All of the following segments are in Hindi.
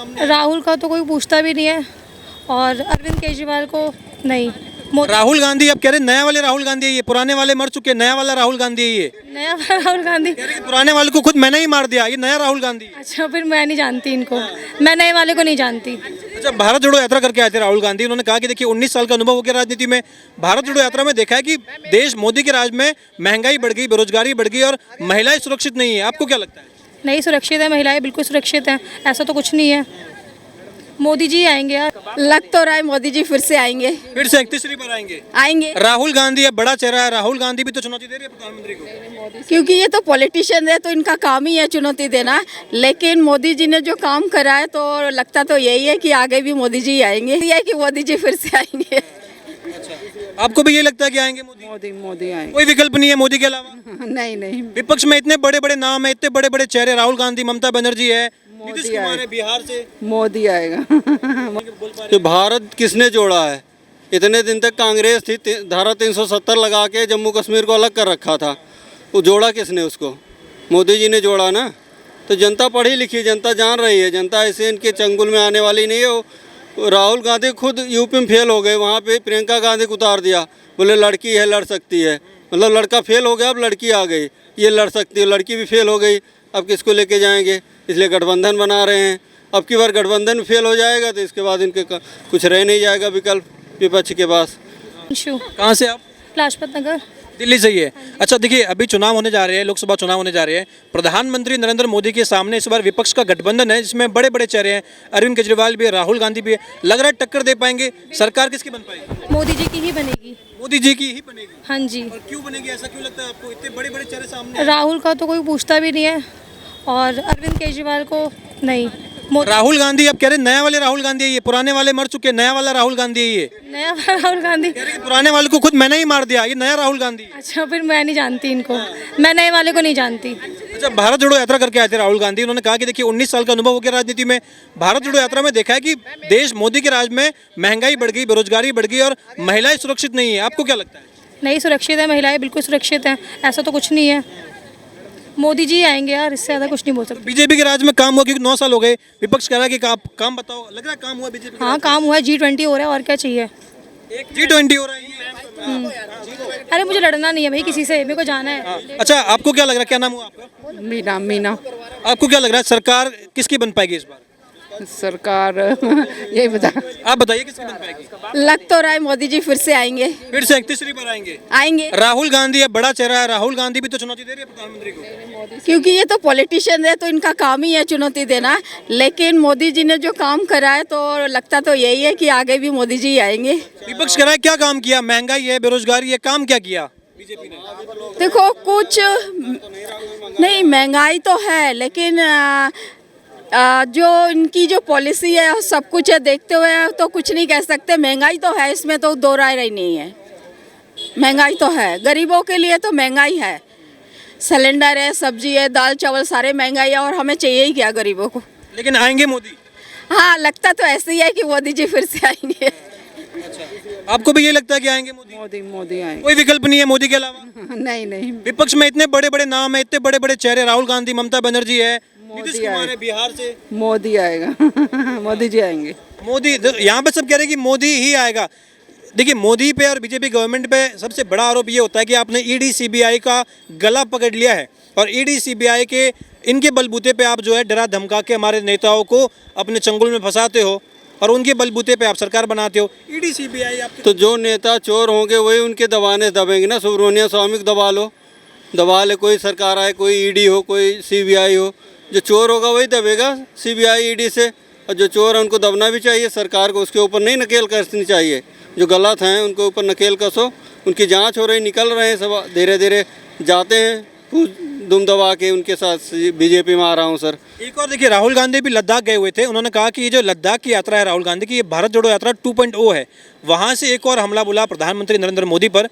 सामने। राहुल का तो कोई पूछता भी नहीं है और अरविंद केजरीवाल को नहीं। राहुल गांधी अब कह रहे नया वाले राहुल गांधी है ये, पुराने वाले मर चुके, नया वाला राहुल गांधी है ये। नया राहुल गांधी। कह रहे कि पुराने वाले को खुद मैंने ही मार दिया, ये नया राहुल गांधी है। अच्छा, फिर मैं नहीं जानती इनको, मैं नए वाले को नहीं जानती। अच्छा, भारत जोड़ो यात्रा करके आए थे राहुल गांधी, उन्होंने कहा कि देखिए 19 साल का अनुभव हो गया राजनीति में, भारत जोड़ो यात्रा में देखा है कि देश मोदी के राज में महंगाई बढ़ गई, बेरोजगारी बढ़ गई और महिलाएं सुरक्षित नहीं है। आपको क्या लगता है? नहीं सुरक्षित है, महिलाएं बिल्कुल सुरक्षित हैं, ऐसा तो कुछ नहीं है। मोदी जी आएंगे यार, लग तो रहा है मोदी जी फिर से आएंगे। फिर से 31वीं बार आएंगे? आएंगे। राहुल गांधी अब बड़ा चेहरा है, राहुल गांधी भी तो चुनौती दे रही है प्रधानमंत्री को। क्योंकि ये तो पॉलिटिशियन है तो इनका काम ही है चुनौती देना, लेकिन मोदी जी ने जो काम करा है तो लगता तो यही है कि आगे भी मोदी जी आएंगे, ये है कि मोदी जी फिर से आएंगे। आपको भी ये लगता है कि आएंगे मोदी? मोदी आएंगे। कोई विकल्प नहीं है मोदी के अलावा? नहीं नहीं, विपक्ष में इतने बड़े बड़े नाम है, इतने बड़े बड़े चेहरे, राहुल गांधी, ममता बनर्जी है, नीतीश कुमार है बिहार से। मोदी आएगा। कि भारत किसने जोड़ा है? इतने दिन तक कांग्रेस थी, धारा 370 लगा के जम्मू कश्मीर को अलग कर रखा था, वो जोड़ा किसने उसको? मोदी जी ने जोड़ा ना। तो जनता पढ़ी लिखी, जनता जान रही है, जनता ऐसे इनके चंगुल में आने वाली नहीं है। वो राहुल गांधी खुद यूपी में फेल हो गए, वहाँ पे प्रियंका गांधी को उतार दिया, बोले लड़की है लड़ सकती है, मतलब लड़का फेल हो गया अब लड़की आ गई, ये लड़ सकती है, लड़की भी फेल हो गई, अब किसको लेके जाएंगे? इसलिए गठबंधन बना रहे हैं। अब की बार गठबंधन फेल हो जाएगा तो इसके बाद इनके कुछ रह नहीं जाएगा विकल्प विपक्ष के पास। कहाँ से आप? लाजपत नगर। दिल्ली से ही है। अच्छा देखिए, अभी चुनाव होने जा रहे हैं, लोकसभा चुनाव होने जा रहे हैं, प्रधानमंत्री नरेंद्र मोदी के सामने इस बार विपक्ष का गठबंधन है जिसमें बड़े बड़े चेहरे हैं, अरविंद केजरीवाल भी है, राहुल गांधी भी है। लग रहा है टक्कर दे पाएंगे? सरकार किसकी बन पाएगी? मोदी जी की ही बनेगी। मोदी जी की ही बनेगी? हाँ जी। और क्यों बनेगी, ऐसा क्यों लगता है आपको? इतने बड़े बड़े चेहरे सामने। राहुल का तो कोई पूछता भी नहीं है और अरविंद केजरीवाल को नहीं। राहुल गांधी अब कह रहे नया वाले राहुल गांधी है ये, पुराने वाले मर चुके, नया वाला राहुल गांधी है ये। नया राहुल गांधी। कह रहे कि पुराने वाले को खुद मैंने ही मार दिया, ये नया राहुल गांधी है। अच्छा, फिर मैं नहीं जानती इनको, मैं नए वाले को नहीं जानती। अच्छा, भारत जोड़ो यात्रा करके आए थे राहुल गांधी, उन्होंने कहा कि देखिए 19 साल का अनुभव हो गया राजनीति में, भारत जोड़ो यात्रा में देखा है कि देश मोदी के राज में महंगाई बढ़ गई, बेरोजगारी बढ़ गई और महिलाएं सुरक्षित नहीं है। आपको क्या लगता है? नहीं सुरक्षित है, महिलाएं बिल्कुल सुरक्षित हैं, ऐसा तो कुछ नहीं है। मोदी जी आएंगे यार, इससे ज़्यादा कुछ नहीं बोल सकते। बीजेपी के राज में काम हुआ क्योंकि 9 साल हो गए, विपक्ष कह रहा है कि काम बताओ, लग रहा है काम हुआ बीजेपी का? हाँ काम हुआ है, G20 हो रहा है, और क्या चाहिए? G20 हो रहा है ये। अरे मुझे लड़ना नहीं है भाई किसी से, मेरे को जाना है। अच्छा, आपको क्या लग रहा है, क्या नाम हुआ आपका? मीना। मीना। आपको क्या लग रहा है सरकार किसकी बन पाएगी इस बार? सरकार यही बता, आप बताइए किसकी बन पाएगी? लग तो रहा है मोदी जी फिर से आएंगे। फिर से 31वीं बार आएंगे? आएंगे। राहुल गांधी अब बड़ा चेहरा है, राहुल गांधी भी तो चुनौती दे रही है प्रधानमंत्री को। क्योंकि ये तो पॉलिटिशियन है तो इनका काम ही है चुनौती देना, लेकिन मोदी जी ने जो काम करा है तो लगता तो यही है कि आगे भी मोदी जी आएंगे। विपक्ष कह रहा है क्या काम किया? महंगाई है, बेरोजगारी है, काम क्या किया बीजेपी ने? देखो कुछ नहीं, महंगाई तो है लेकिन जो इनकी जो पॉलिसी है सब कुछ है, देखते हुए तो कुछ नहीं कह सकते। महंगाई तो है, इसमें तो दो राय ही नहीं है, महंगाई तो है, गरीबों के लिए तो महंगाई है, सिलेंडर है, सब्जी है, दाल चावल सारे महंगाई है, और हमें चाहिए ही क्या गरीबों को। लेकिन आएंगे मोदी? हाँ लगता तो ऐसे ही है कि मोदी जी फिर से आएंगे। आपको भी ये लगता है कि आएंगे मोदी? मोदी आएंगे। कोई विकल्प नहीं है मोदी के अलावा? नहीं नहीं, विपक्ष में इतने बड़े बड़े नाम है, इतने बड़े बड़े चेहरे, राहुल गांधी, ममता बनर्जी है, नीतीश कुमार है बिहार से। मोदी आएगा। मोदी जी आएंगे। मोदी, यहाँ पे सब कह रहे हैं कि मोदी ही आएगा। देखिए, मोदी पे और बीजेपी गवर्नमेंट पे सबसे बड़ा आरोप ये होता है कि आपने ईडी सीबीआई का गला पकड़ लिया है और ईडी सीबीआई के इनके बलबूते पे आप जो है डरा धमका के हमारे नेताओं को अपने चंगुल में फंसाते हो और उनके बलबूते पे आप सरकार बनाते हो। ईडी सीबीआई आपके तो जो नेता चोर होंगे वही उनके दबाने दबेंगे ना। सुब्रमण्यम स्वामी को दबा लो, दबा ले, कोई सरकार आए, कोई ईडी हो, कोई सीबीआई हो, जो चोर होगा वही दबेगा सीबीआई ईडी से। और जो चोर है उनको दबना भी चाहिए, सरकार को उसके ऊपर नहीं नकेल कसनी चाहिए। जो गलत हैं उनके ऊपर नकेल कसो, उनकी जांच हो रही, निकल रहे हैं सब, धीरे धीरे जाते हैं दुम दबा के उनके साथ बीजेपी में आ रहा हूँ सर। एक और देखिए, राहुल गांधी भी लद्दाख गए हुए थे, उन्होंने कहा कि ये जो लद्दाख की यात्रा है राहुल गांधी की, ये भारत जोड़ो यात्रा 2.0 है। वहाँ से एक और हमला बोला प्रधानमंत्री नरेंद्र मोदी पर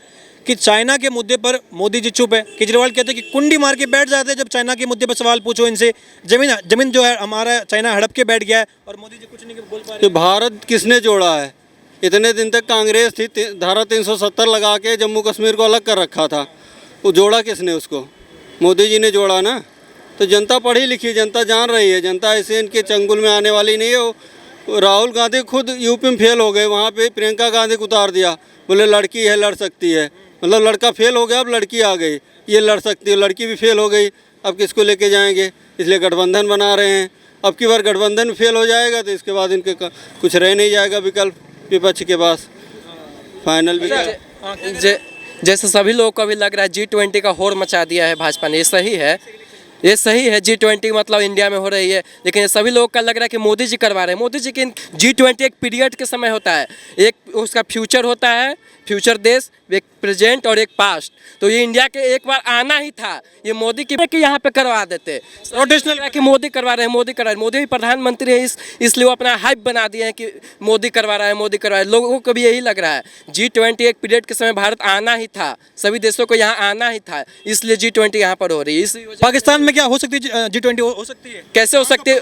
कि चाइना के मुद्दे पर मोदी जी चुप है। केजरीवाल कहते हैं कि कुंडी मार के बैठ जाते हैं जब चाइना के मुद्दे पर सवाल पूछो इनसे, जमीन जो है हमारा चाइना हड़प के बैठ गया है, और मोदी जी कुछ नहीं बोल पा रहे। तो भारत किसने जोड़ा है? इतने दिन तक कांग्रेस थी, धारा 370 लगा के जम्मू कश्मीर को अलग कर रखा था, वो जोड़ा किसने उसको? मोदी जी ने जोड़ा ना। तो जनता पढ़ी लिखी, जनता जान रही है, जनता ऐसे इनके चंगुल में आने वाली नहीं है। वो राहुल गांधी खुद यूपी में फेल हो गए, वहाँ पे प्रियंका गांधी को उतार दिया, बोले लड़की है लड़ सकती है। मतलब लड़का फेल हो गया, अब लड़की आ गई, ये लड़ सकती है। लड़की भी फेल हो गई, अब किसको लेके जाएंगे, इसलिए गठबंधन बना रहे हैं। अब की बार गठबंधन फेल हो जाएगा तो इसके बाद इनके कुछ रह नहीं जाएगा विकल्प विपक्ष के पास, फाइनल विकल्प। जैसे सभी लोगों को अभी लग रहा है G20 का होड़ मचा दिया है भाजपा ने, ये सही है, ये सही है। G20 मतलब इंडिया में हो रही है, लेकिन ये सभी लोगों का लग रहा है कि मोदी जी करवा रहे हैं। मोदी जी की G20 एक पीरियड के समय होता है, एक उसका फ्यूचर होता है, फ्यूचर देश, एक प्रेजेंट और एक पास्ट। तो ये इंडिया के एक बार आना ही था, ये मोदी की यहाँ पे करवा देते। रोटेशनल कि मोदी करवा रहे हैं, मोदी करवा रहे हैं, मोदी भी प्रधानमंत्री है, इसलिए वो अपना हाइप बना दिए हैं कि मोदी करवा रहा है, मोदी करवा रहा है। लोगों को भी यही लग रहा है G20 एक पीरियड के समय भारत आना ही था, सभी देशों को यहाँ आना ही था, इसलिए G20 यहाँ पर हो रही है। इसी पाकिस्तान में क्या हो सकती है G20 हो सकती है? कैसे हो सकती है?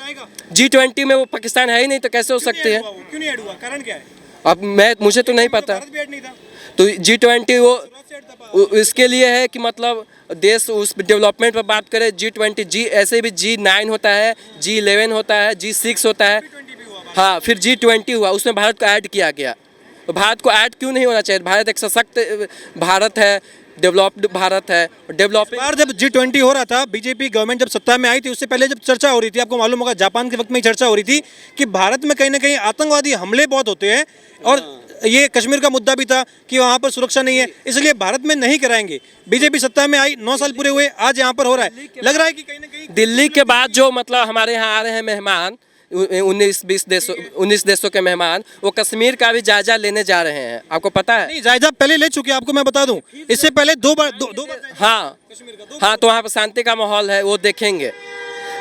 G20 में वो पाकिस्तान है ही नहीं, तो कैसे हो सकती है? क्यों नहीं ऐड हुआ? कारण क्या है? अब मुझे तो नहीं पता। भारत भी ऐड नहीं था। तो G20 वो इसके लिए है कि मतलब देश उस डेवलपमेंट पर बात करें। G20 जी ऐसे भी G9 होता है, G11 होता है, G6 होता है, हाँ, फिर G20 हुआ, उसमें भारत को ऐड किया गया। तो भारत को ऐड क्यों नहीं होना चाहिए? भारत एक सशक्त भारत है, डेवलप्ड भारत है, डेवलपिंग। बार जब G20 हो रहा था, बीजेपी गवर्नमेंट जब सत्ता में आई थी, उससे पहले जब चर्चा हो रही थी, आपको मालूम होगा जापान के वक्त में ही चर्चा हो रही थी कि भारत में कहीं ना कहीं आतंकवादी हमले बहुत होते हैं, और ये कश्मीर का मुद्दा भी था कि वहाँ पर सुरक्षा नहीं है, इसलिए भारत में नहीं कराएंगे। बीजेपी सत्ता में आई, 9 साल पूरे हुए, आज यहाँ पर हो रहा है। लग रहा है कि कहीं ना कहीं दिल्ली के बाद जो मतलब हमारे यहाँ आ रहे हैं मेहमान, 19 देशों के मेहमान, वो कश्मीर का भी जायजा लेने जा रहे हैं, आपको पता है? नहीं, जायजा पहले ले चुके हैं, आपको मैं बता दूं, इससे पहले दो बार हाँ, तो वहाँ पर शांति का माहौल है, वो देखेंगे।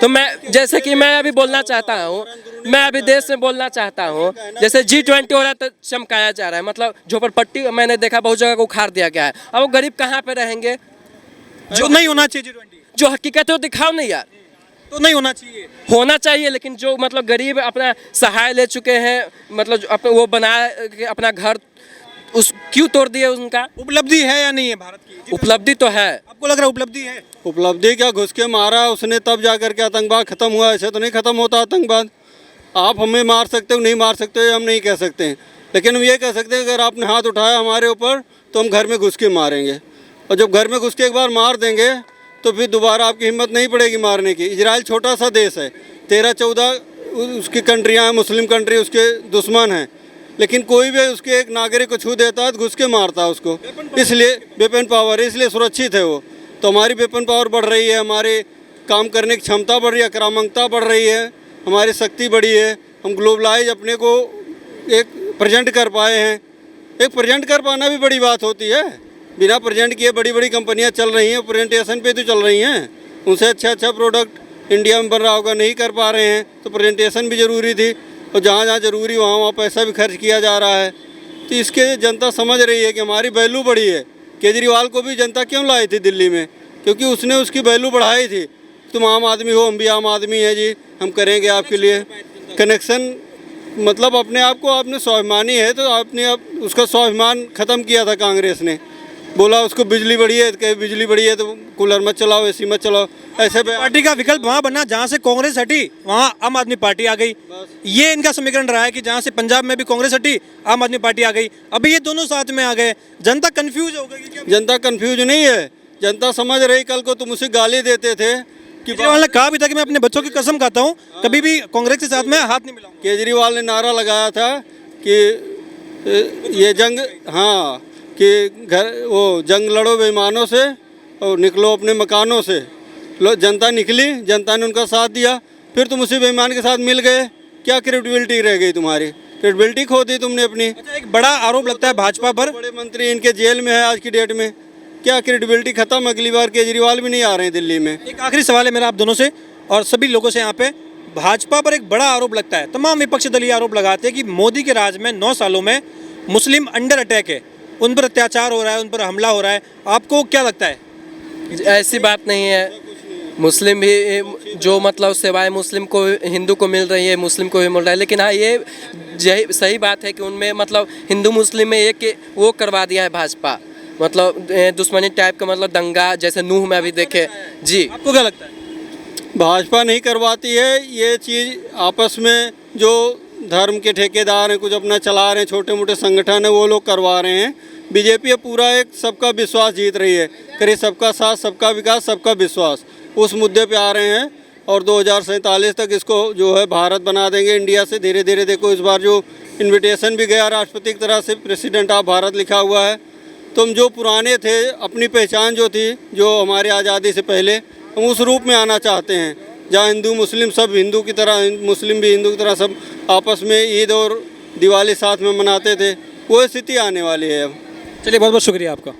तो मैं जैसे कि मैं अभी बोलना चाहता हूँ, मैं अभी देश में बोलना चाहता हूँ, जैसे G20 हो रहा है तो चमकाया जा रहा है, मतलब झोपड़पट्टी मैंने देखा बहुत जगह को उखाड़ दिया गया है। अब वो गरीब कहाँ पे रहेंगे? जो नहीं होना चाहिए G20, जो हकीकत है वो दिखाओ नहीं यार। तो नहीं होना चाहिए, होना चाहिए, लेकिन जो मतलब गरीब अपना सहाय ले चुके हैं, मतलब वो बना के अपना घर, उस क्यों तोड़ दिए? उनका उपलब्धि है या नहीं है भारत की? उपलब्धि तो है। आपको लग रहा है उपलब्धि है? उपलब्धि क्या, घुस के मारा उसने तब जा करके आतंकवाद खत्म हुआ, ऐसे तो नहीं खत्म होता आतंकवाद। आप हमें मार सकते हो, नहीं मार सकते हो, हम नहीं कह सकते हैं, लेकिन हम ये कह सकते हैं अगर आपने हाथ उठाया हमारे ऊपर तो हम घर में घुस के मारेंगे, और जब घर में घुस के एक बार मार देंगे तो फिर दोबारा आपकी हिम्मत नहीं पड़ेगी मारने की। इजराइल छोटा सा देश है, 13-14 उसकी कंट्रियाँ हैं, मुस्लिम कंट्री उसके दुश्मन हैं, लेकिन कोई भी उसके एक नागरिक को छू देता है तो घुस के मारता है उसको, इसलिए वेपन पावर, इसलिए सुरक्षित है वो। तो हमारी वेपन पावर बढ़ रही है, हमारे काम करने की क्षमता बढ़ रही है, आक्रामकता बढ़ रही है, हमारी शक्ति बढ़ी है, हम ग्लोबलाइज अपने को एक प्रेजेंट कर पाए हैं। एक प्रेजेंट कर पाना भी बड़ी बात होती है, बिना प्रेजेंट किए बड़ी बड़ी कंपनियां चल रही हैं, प्रेजेंटेशन पे तो चल रही हैं, उनसे अच्छा प्रोडक्ट इंडिया में बन रहा होगा, नहीं कर पा रहे हैं, तो प्रेजेंटेशन भी ज़रूरी थी, और जहाँ जहाँ ज़रूरी वहाँ पैसा भी खर्च किया जा रहा है। तो इसके जनता समझ रही है कि हमारी वैल्यू बढ़ी है। केजरीवाल को भी जनता क्यों लाई थी दिल्ली में? क्योंकि उसने उसकी वैल्यू बढ़ाई थी, तुम आम आदमी हो, हम भी आम आदमी हैं जी, हम करेंगे आपके लिए कनेक्शन। मतलब अपने आप को आपने स्वाभिमानी है, तो आपने अब उसका स्वाभिमान ख़त्म किया था कांग्रेस ने, बोला उसको बिजली बढ़ी है, कहीं बिजली बढ़ी है तो कूलर मत चलाओ, एसी मत चलाओ, ऐसे पार्टी का विकल्प वहाँ बना जहाँ से कांग्रेस हटी, वहाँ आम आदमी पार्टी आ गई। ये इनका समीकरण रहा है कि जहाँ से पंजाब में भी कांग्रेस हटी, आम आदमी पार्टी आ गई, अभी ये दोनों साथ में आ गए, जनता कंफ्यूज हो गई। जनता कंफ्यूज नहीं है, जनता समझ रही। कल को तुम उसे गाली देते थे कि केजरीवाल ने कहा भी था कि मैं अपने बच्चों की कसम खाता हूँ, कभी भी कांग्रेस के साथ में हाथ नहीं मिलाऊंगा। केजरीवाल ने नारा लगाया था कि ये जंग, हाँ, कि वो जंग लड़ो बेईमानों से और निकलो अपने मकानों से। जनता निकली, जनता ने उनका साथ दिया, फिर तुम उसी बेईमान के साथ मिल गए, क्या क्रेडिबिलिटी रह गई तुम्हारी? क्रेडिबिलिटी खो दी तुमने अपनी। अच्छा, एक बड़ा आरोप लगता है भाजपा पर, बड़े मंत्री इनके जेल में है आज की डेट में, क्या क्रेडिबिलिटी खत्म? अगली बार केजरीवाल भी नहीं आ रहे हैं दिल्ली में। एक आखिरी सवाल है मेरा आप दोनों से और सभी लोगों से यहाँ पे, भाजपा पर एक बड़ा आरोप लगता है, तमाम विपक्षी दल ये आरोप लगाते हैं कि मोदी के राज में 9 सालों में मुस्लिम अंडर अटैक है, उन पर अत्याचार हो रहा है, उन पर हमला हो रहा है। आपको क्या लगता है? ऐसी बात नहीं है, मुस्लिम भी जो मतलब सेवाएं मुस्लिम को, हिंदू को मिल रही है, मुस्लिम को भी मिल रहा है, लेकिन हाँ ये सही बात है कि उनमें मतलब हिंदू मुस्लिम में एक वो करवा दिया है भाजपा, मतलब दुश्मनी टाइप का, मतलब दंगा जैसे नूह में अभी देखे जी। आपको क्या लगता है? भाजपा नहीं करवाती है ये चीज़। आपस में जो धर्म के ठेकेदार हैं, कुछ अपना चला रहे हैं, छोटे मोटे संगठन है, वो लोग करवा रहे हैं। बीजेपी अब पूरा एक सबका विश्वास जीत रही है, करे सबका साथ, सबका विकास, सबका विश्वास, उस मुद्दे पे आ रहे हैं। और 2047 तक इसको जो है भारत बना देंगे इंडिया से। धीरे धीरे देखो, इस बार जो इनविटेशन भी गया राष्ट्रपति की तरह से, प्रेसिडेंट ऑफ भारत लिखा हुआ है। तो हम जो पुराने थे, अपनी पहचान जो थी, जो हमारी आज़ादी से पहले, हम उस रूप में आना चाहते हैं जहाँ हिंदू मुस्लिम सब हिंदू की तरह, मुस्लिम भी हिंदू की तरह सब आपस में ईद और दिवाली साथ में मनाते थे। वो स्थिति आने वाली है अब। चलिए, बहुत बहुत शुक्रिया आपका।